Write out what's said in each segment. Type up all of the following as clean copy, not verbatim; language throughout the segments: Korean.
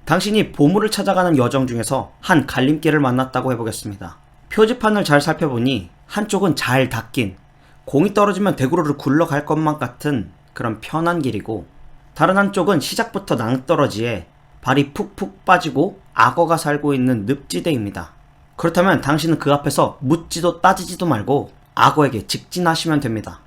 당신이 보물을 찾아가는 여정 중에서 한 갈림길을 만났다고 해보겠습니다. 표지판을 잘 살펴보니 한쪽은 잘 닦인, 공이 떨어지면 대구르르 굴러갈 것만 같은 그런 편한 길이고, 다른 한쪽은 시작부터 낭떠러지에 발이 푹푹 빠지고 악어가 살고 있는 늪지대입니다. 그렇다면 당신은 그 앞에서 묻지도 따지지도 말고 악어에게 직진하시면 됩니다.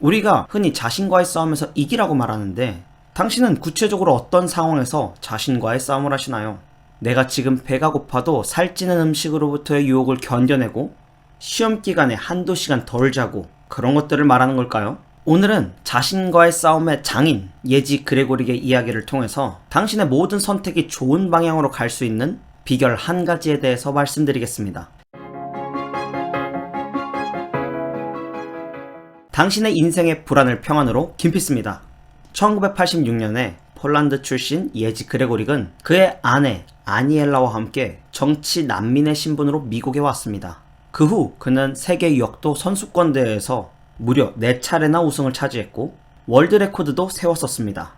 우리가 흔히 자신과의 싸움에서 이기라고 말하는데, 당신은 구체적으로 어떤 상황에서 자신과의 싸움을 하시나요? 내가 지금 배가 고파도 살찌는 음식으로부터의 유혹을 견뎌내고 시험 기간에 한두 시간 덜 자고 그런 것들을 말하는 걸까요? 오늘은 자신과의 싸움의 장인 예지 그레고릭의 이야기를 통해서 당신의 모든 선택이 좋은 방향으로 갈 수 있는 비결 한 가지에 대해서 말씀드리겠습니다. 당신의 인생의 불안을 평안으로 김피스입니다. 1986년에 폴란드 출신 예지 그레고릭은 그의 아내 아니엘라와 함께 정치 난민의 신분으로 미국에 왔습니다. 그 후 그는 세계 역도 선수권 대회에서 무려 4차례나 우승을 차지했고 월드 레코드도 세웠었습니다.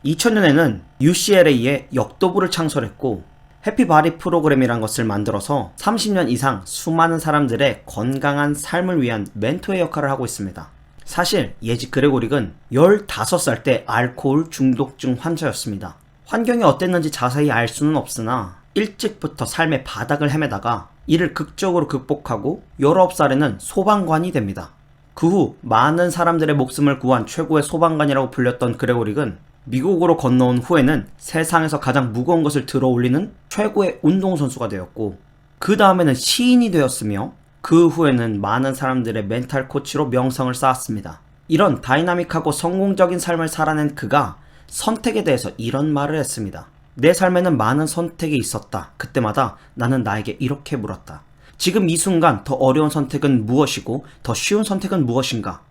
2000년에는 UCLA에 역도부를 창설했고 해피바디 프로그램이란 것을 만들어서 30년 이상 수많은 사람들의 건강한 삶을 위한 멘토의 역할을 하고 있습니다. 사실 예지 그레고릭은 15살 때 알코올 중독증 환자였습니다. 환경이 어땠는지 자세히 알 수는 없으나 일찍부터 삶의 바닥을 헤매다가 이를 극적으로 극복하고 19살에는 소방관이 됩니다. 그 후 많은 사람들의 목숨을 구한 최고의 소방관이라고 불렸던 그레고릭은 미국으로 건너온 후에는 세상에서 가장 무거운 것을 들어 올리는 최고의 운동선수가 되었고, 그 다음에는 시인이 되었으며 그 후에는 많은 사람들의 멘탈 코치로 명성을 쌓았습니다. 이런 다이나믹하고 성공적인 삶을 살아낸 그가 선택에 대해서 이런 말을 했습니다. 내 삶에는 많은 선택이 있었다. 그때마다 나는 나에게 이렇게 물었다. 지금 이 순간 더 어려운 선택은 무엇이고 더 쉬운 선택은 무엇인가?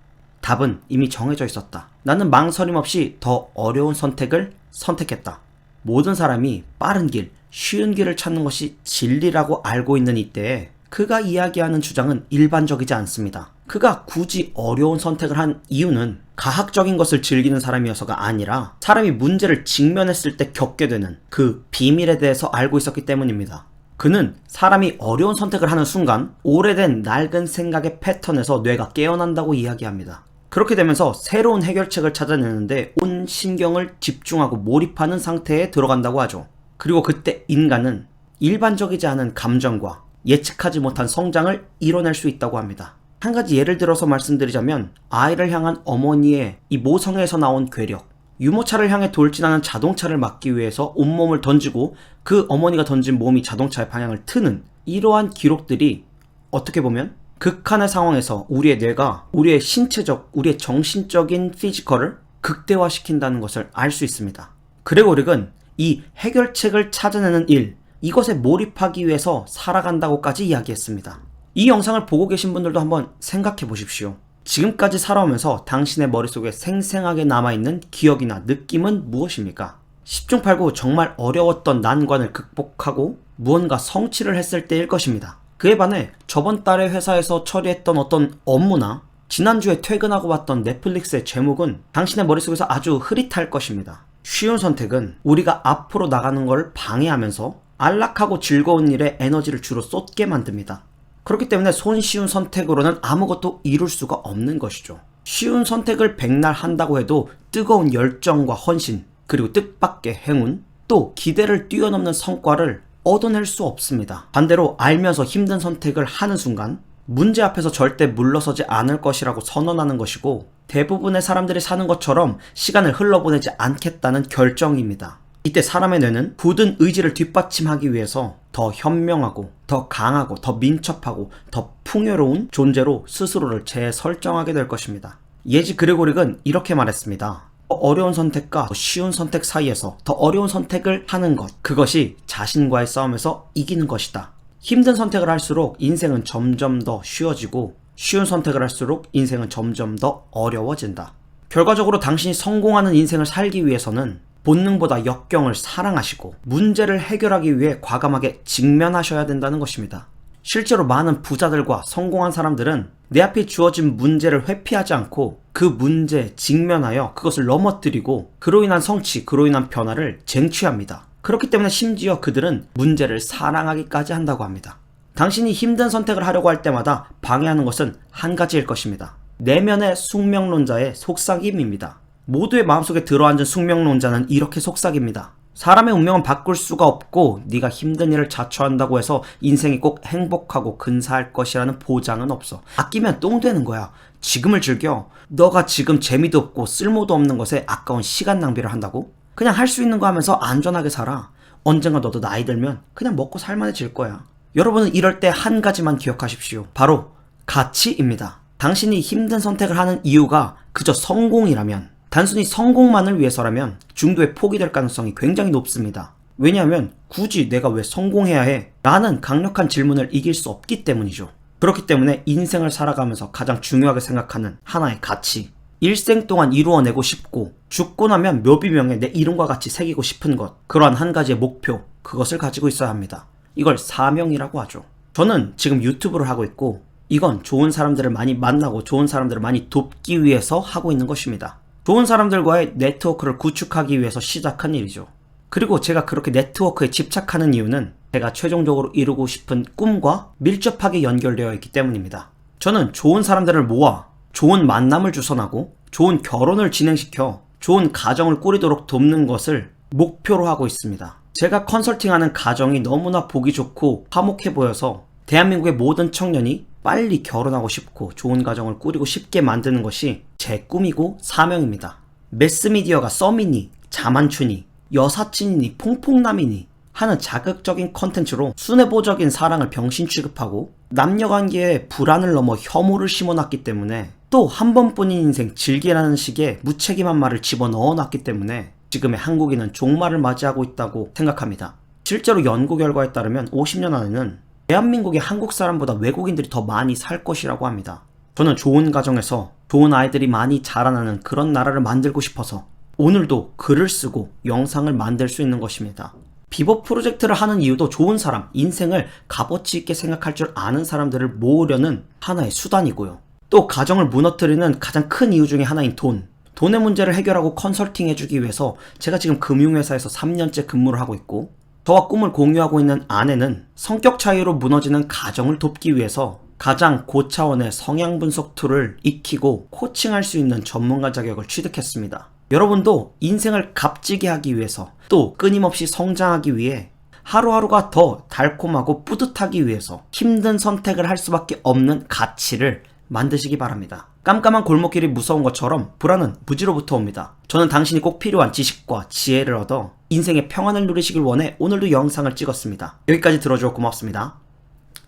답은 이미 정해져 있었다. 나는 망설임 없이 더 어려운 선택을 선택했다. 모든 사람이 빠른 길, 쉬운 길을 찾는 것이 진리라고 알고 있는 이때에 그가 이야기하는 주장은 일반적이지 않습니다. 그가 굳이 어려운 선택을 한 이유는 가학적인 것을 즐기는 사람이어서가 아니라 사람이 문제를 직면했을 때 겪게 되는 그 비밀에 대해서 알고 있었기 때문입니다. 그는 사람이 어려운 선택을 하는 순간 오래된 낡은 생각의 패턴에서 뇌가 깨어난다고 이야기합니다. 그렇게 되면서 새로운 해결책을 찾아내는데 온 신경을 집중하고 몰입하는 상태에 들어간다고 하죠. 그리고 그때 인간은 일반적이지 않은 감정과 예측하지 못한 성장을 이뤄낼 수 있다고 합니다. 한 가지 예를 들어서 말씀드리자면 아이를 향한 어머니의 이 모성애에서 나온 괴력, 유모차를 향해 돌진하는 자동차를 막기 위해서 온몸을 던지고 그 어머니가 던진 몸이 자동차의 방향을 트는 이러한 기록들이 어떻게 보면 극한의 상황에서 우리의 뇌가 우리의 신체적, 우리의 정신적인 피지컬을 극대화시킨다는 것을 알 수 있습니다. 그레고릭은 이 해결책을 찾아내는 일, 이것에 몰입하기 위해서 살아간다고까지 이야기했습니다. 이 영상을 보고 계신 분들도 한번 생각해 보십시오. 지금까지 살아오면서 당신의 머릿속에 생생하게 남아있는 기억이나 느낌은 무엇입니까? 10중 8구 정말 어려웠던 난관을 극복하고 무언가 성취를 했을 때일 것입니다. 그에 반해 저번 달에 회사에서 처리했던 어떤 업무나 지난주에 퇴근하고 봤던 넷플릭스의 제목은 당신의 머릿속에서 아주 흐릿할 것입니다. 쉬운 선택은 우리가 앞으로 나가는 걸 방해하면서 안락하고 즐거운 일에 에너지를 주로 쏟게 만듭니다. 그렇기 때문에 손쉬운 선택으로는 아무것도 이룰 수가 없는 것이죠. 쉬운 선택을 백날 한다고 해도 뜨거운 열정과 헌신, 그리고 뜻밖의 행운, 또 기대를 뛰어넘는 성과를 얻어낼 수 없습니다. 반대로 알면서 힘든 선택을 하는 순간 문제 앞에서 절대 물러서지 않을 것이라고 선언하는 것이고, 대부분의 사람들이 사는 것처럼 시간을 흘러보내지 않겠다는 결정입니다. 이때 사람의 뇌는 굳은 의지를 뒷받침하기 위해서 더 현명하고 더 강하고 더 민첩하고 더 풍요로운 존재로 스스로를 재설정하게 될 것입니다. 예지 그레고릭은 이렇게 말했습니다. 어려운 선택과 더 쉬운 선택 사이에서 더 어려운 선택을 하는 것, 그것이 자신과의 싸움에서 이기는 것이다. 힘든 선택을 할수록 인생은 점점 더 쉬워지고 쉬운 선택을 할수록 인생은 점점 더 어려워진다. 결과적으로 당신이 성공하는 인생을 살기 위해서는 본능보다 역경을 사랑하시고 문제를 해결하기 위해 과감하게 직면하셔야 된다는 것입니다. 실제로 많은 부자들과 성공한 사람들은 내 앞에 주어진 문제를 회피하지 않고 그 문제에 직면하여 그것을 넘어뜨리고 그로 인한 성취, 그로 인한 변화를 쟁취합니다. 그렇기 때문에 심지어 그들은 문제를 사랑하기까지 한다고 합니다. 당신이 힘든 선택을 하려고 할 때마다 방해하는 것은 한 가지일 것입니다. 내면의 숙명론자의 속삭임입니다. 모두의 마음속에 들어앉은 숙명론자는 이렇게 속삭입니다. 사람의 운명은 바꿀 수가 없고 네가 힘든 일을 자초한다고 해서 인생이 꼭 행복하고 근사할 것이라는 보장은 없어. 아끼면 똥 되는 거야. 지금을 즐겨. 너가 지금 재미도 없고 쓸모도 없는 것에 아까운 시간 낭비를 한다고? 그냥 할 수 있는 거 하면서 안전하게 살아. 언젠가 너도 나이 들면 그냥 먹고 살만해질 거야. 여러분은 이럴 때 한 가지만 기억하십시오. 바로 가치입니다. 당신이 힘든 선택을 하는 이유가 그저 성공이라면, 단순히 성공만을 위해서라면 중도에 포기될 가능성이 굉장히 높습니다. 왜냐하면 굳이 내가 왜 성공해야 해? 라는 강력한 질문을 이길 수 없기 때문이죠. 그렇기 때문에 인생을 살아가면서 가장 중요하게 생각하는 하나의 가치, 일생 동안 이루어내고 싶고 죽고 나면 묘비명에 내 이름과 같이 새기고 싶은 것, 그러한 한 가지의 목표, 그것을 가지고 있어야 합니다. 이걸 사명이라고 하죠. 저는 지금 유튜브를 하고 있고 이건 좋은 사람들을 많이 만나고 좋은 사람들을 많이 돕기 위해서 하고 있는 것입니다. 좋은 사람들과의 네트워크를 구축하기 위해서 시작한 일이죠. 그리고 제가 그렇게 네트워크에 집착하는 이유는 제가 최종적으로 이루고 싶은 꿈과 밀접하게 연결되어 있기 때문입니다. 저는 좋은 사람들을 모아 좋은 만남을 주선하고 좋은 결혼을 진행시켜 좋은 가정을 꾸리도록 돕는 것을 목표로 하고 있습니다. 제가 컨설팅하는 가정이 너무나 보기 좋고 화목해 보여서 대한민국의 모든 청년이 빨리 결혼하고 싶고 좋은 가정을 꾸리고 싶게 만드는 것이 제 꿈이고 사명입니다. 매스미디어가 썸이니 자만추니 여사친이니 퐁퐁남이니 하는 자극적인 컨텐츠로 순애보적인 사랑을 병신 취급하고 남녀관계에 불안을 넘어 혐오를 심어놨기 때문에, 또 한 번뿐인 인생 즐기라는 식의 무책임한 말을 집어넣어놨기 때문에 지금의 한국인은 종말을 맞이하고 있다고 생각합니다. 실제로 연구 결과에 따르면 50년 안에는 대한민국의 한국 사람보다 외국인들이 더 많이 살 것이라고 합니다. 저는 좋은 가정에서 좋은 아이들이 많이 자라나는 그런 나라를 만들고 싶어서 오늘도 글을 쓰고 영상을 만들 수 있는 것입니다. 비버 프로젝트를 하는 이유도 좋은 사람, 인생을 값어치 있게 생각할 줄 아는 사람들을 모으려는 하나의 수단이고요. 또 가정을 무너뜨리는 가장 큰 이유 중에 하나인 돈의 문제를 해결하고 컨설팅 해주기 위해서 제가 지금 금융회사에서 3년째 근무를 하고 있고, 저와 꿈을 공유하고 있는 아내는 성격 차이로 무너지는 가정을 돕기 위해서 가장 고차원의 성향 분석 툴을 익히고 코칭할 수 있는 전문가 자격을 취득했습니다. 여러분도 인생을 값지게 하기 위해서, 또 끊임없이 성장하기 위해, 하루하루가 더 달콤하고 뿌듯하기 위해서 힘든 선택을 할 수밖에 없는 가치를 만드시기 바랍니다. 깜깜한 골목길이 무서운 것처럼 불안은 무지로부터 옵니다. 저는 당신이 꼭 필요한 지식과 지혜를 얻어 인생의 평안을 누리시길 원해 오늘도 영상을 찍었습니다. 여기까지 들어주어 고맙습니다.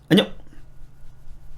안녕!